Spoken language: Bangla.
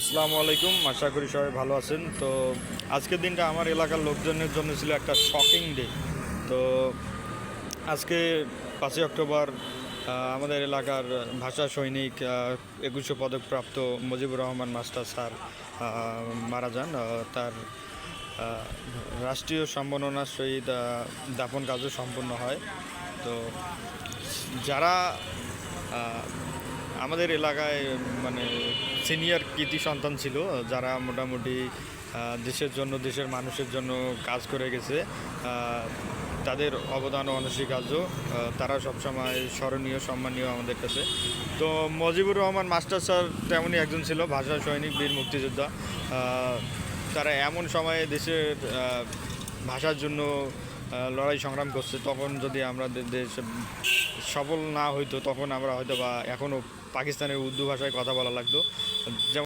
আসসালামু আলাইকুম, আশা করি সবাই ভালো আছেন। তো আজকের দিনটা আমার এলাকার লোকজনের জন্য ছিল একটা শকিং ডে। তো আজকে 5ই অক্টোবর আমাদের এলাকার ভাষা সৈনিক 2100 পদকপ্রাপ্ত মুজিবুর রহমান মাস্টার স্যার মারা যান। তার রাষ্ট্রীয় সম্মাননার সহিত দাফন কাজও সম্পন্ন হয়। তো যারা আমাদের এলাকায় মানে সিনিয়র কৃতি সন্তান ছিল, যারা মোটামুটি দেশের জন্য, দেশের মানুষের জন্য কাজ করে গেছে, তাদের অবদান ও অনস্বীকার্য। তারা সবসময় স্মরণীয়, সম্মানীয় আমাদের কাছে। তো মুজিবুর রহমান মাস্টার স্যার তেমনই একজন ছিল, ভাষা সৈনিক, বীর মুক্তিযোদ্ধা। তারা এমন সময়ে দেশের ভাষার জন্য লড়াই সংগ্রাম করছে, তখন যদি আমরা দেশ সফল না হইতো, তখন আমরা হয়তো বা এখনও পাকিস্তানের উর্দু ভাষায় কথা বলা লাগতো। যেমন